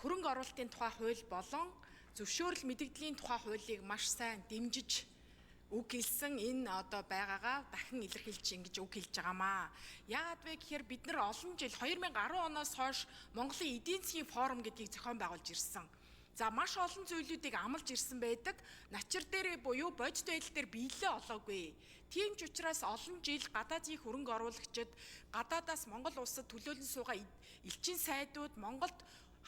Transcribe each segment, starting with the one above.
Хөрөнгө оруулалтын тухай хууль болон зөвшөөрөл мэдэгдлийн тухай хуулийг маш сайн дэмжиж үг хэлсэн энэ одоо байгаагаа дахин илэрхийлж ингэж үг хэлж байгаамаа. Яагаад вэ гэхээр бид нар олон жил 2010 оноос хойш Монголын эдийн засгийн форум гэдгийг зохион байгуулж ирсэн. За маш олон зүйлүүдийг амлаж ирсэн байдаг. Начир дээр буюу бодит байдал дээр биелээ олоогүй. Тийм ч учраас олон жил гадаадын хөрөнгө оруулагчид гадаадаас Монгол улсад төлөөлөн суугаа элчин сайдууд Монголд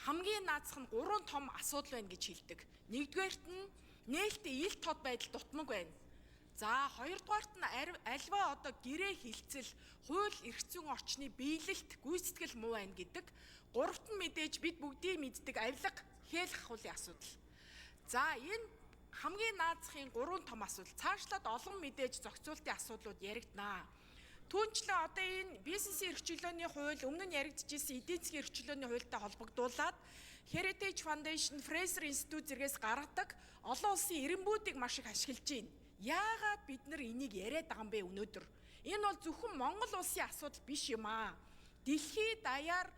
хамгийн наазах нь 3 том асуудал байна гэж хэлдэг. Нэгдүгээрт нь нээлттэй ил тод байдал дутмаг байна. За хоёрдугаарт нь альва одоо гэрээ хилцэл, хууль эрх зүйн орчны биелэлт, гүйцэтгэл муу байна гэдэг. Гуравт нь мэдээж бид бүгдийн мэддэг авилга, хээлх ахуулын асуудал. За энэ хамгийн наазахын 3 том асуудал. Цаашлаад олон мэдээж зохицуултын асуудлууд яригдана. Түүнчлэн одоо энэ бизнесийн эрх чөлөөний хууль өмнө нь яригдчихсэн эдийн засгийн эрх чөлөөний хуультай холбогдуулаад Heritage Foundation, Fraser Institute зэрэгс гаргадаг олон улсын эренбүүдийг маш их ашиглаж байна. Яагаад бид нар энийг яриад байгаа юм бэ өнөөдөр? Энэ бол зөвхөн Монгол улсын асуудал биш юм аа. Дэлхийд даяар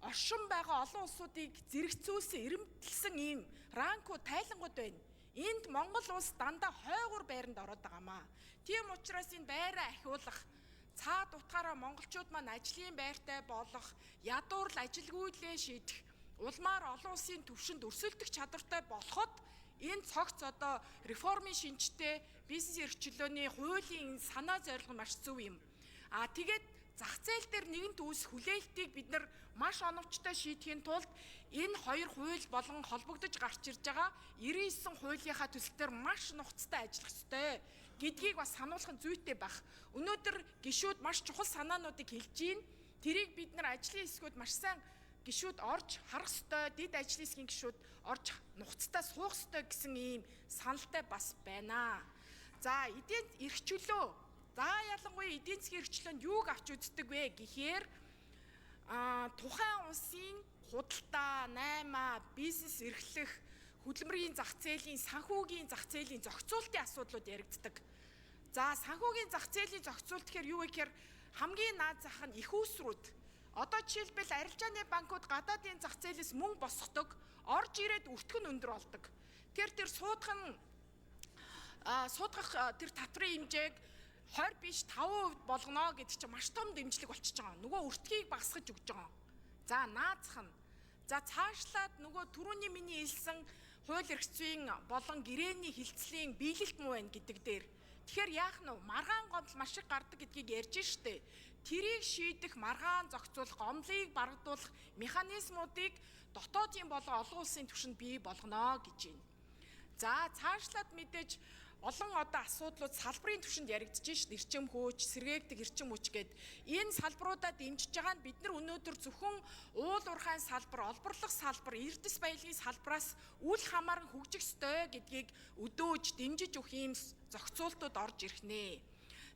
оршин байгаа олон улсуудыг зэрэгцүүлсэн, эрэмтэлсэн ийм ранкууд, тайлангууд байна. Энд Монгол улс дандаа хойгуур байранд ороод байгаамаа. Тийм учраас энэ байраа ахиулах, цаад утгаараа монголчууд маань ажлын байртай болох, ядуурл ажилгүйдлээ шийдэх, улмаар олон улсын түвшинд өрсөлдөх чадвартай болоход энэ цогц одоо реформын шинжтэй бизнес эрх чөлөөний хуулийн санаа зорилго маш зөв юм. Тэгээд зах зээл дээр нэгэнт үүсэх хүлээлтийг бид нар маш оновчтой шийдэхийн тулд энэ хоёр хууль болон холбогдож гарч ирж байгаа 99 хуулийнхаа төсөлтөөр маш нухацтай ажиллах ёстой гэдгийг бас сануулах нь зүйтэй байх. Өнөөдөр гишүүд маш чухал санаануудыг хэлж гин. Тэрийг бид нар ажлын хэсгүүд маш сайн гишүүд орж харах ёстой, дэд ажлын хэсгийн гишүүд орж нухацтай суух ёстой гэсэн ийм саналтай бас байна. За эдийн эрх чөлөө. За ялангуяа эдийн засгийн эрх чөлөөнд юуг авч үздэг вэ гэхээр тухайн улсын худалдаа, наймаа, бизнес эрхлэх, хөдөлмөрийн зах зээлийн, санхүүгийн зах зээлийн зохицуултын асуудлууд яригддаг. За санхүүгийн зах зээлийн зохицуулт гэхээр юу вэ гэхээр хамгийн наад зах нь их үүсрүүд. Одоо жишээлбэл арилжааны банкуд гадаадын зах зээлээс мөнгө босгодог, орж ирээд өртгөх нь өндөр болдог. Тэр суудгах тэр татврын хэмжээг 20 биш 5% болгоно гэдэг чинь маш том дэмжлэг болчихж байгаа. Нөгөө өртгийг багасгаж өгч байгаа. За наазах нь. За цаашлаад нөгөө түрүүний миний хэлсэн хууль эрх зүйн болон гэрээний хилцлийн биелэлт муу байна гэдэг дээр. Тэгэхээр яах нь вэ? Маргаан гомдол маш их гардаг гэдгийг ярьж штэ. Тэрийг шийдэх, маргаан зохицуулах, гомдлыг барагдуулах механизмуудыг дотоодын болон олон улсын түвшинд бий болгоно гэж байна. За цаашлаад мэдээж олон одоо асуудлууд салбарын түвшинд яригдчихэж шин эрчим хүч, сэргээгдэх эрчим хүч гээд энэ салбаруудаа дэмжиж байгаа нь бид нар өнөөдөр зөвхөн уул уурхайн салбар, олборлох салбар, эрдэс баялагын салбараас үл хамааран хөгжих ёстой гэдгийг өдөөж дэмжиж өгөх юм зохицуултууд орж ирэх нэ.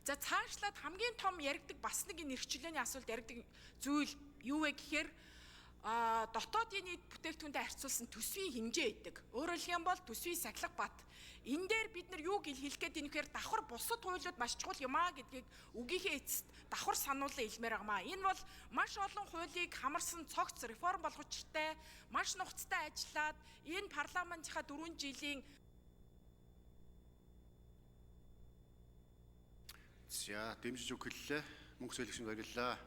За цаашлаад хамгийн том яригдаг бас нэг энэ эрх чөлөөний асуулт яригдаг зүйл юу вэ гэхээр дотоодын нийт бүтээгдэхүүнтэй харьцуулсан төсвийн хэмжээ гэдэг. Өөрөөр хэлэх юм бол төсвийн сахилга бат. Энэ дээр бид нар юуг хэлэх гээд инэхээр давхар бусад хуулиуд маш чухал юм аа гэдгийг үгийнхээ эцэст давхар сануулсан хэлмээр байгаамаа. Энэ бол маш олон хуулийг хамарсан цогц реформ болгочтой, маш нухацтай ажиллаад энэ парламентынхаа 4 жилийн За дэмжиж үг хэллээ. Мөнх зөвлөгчөнд баярлалаа.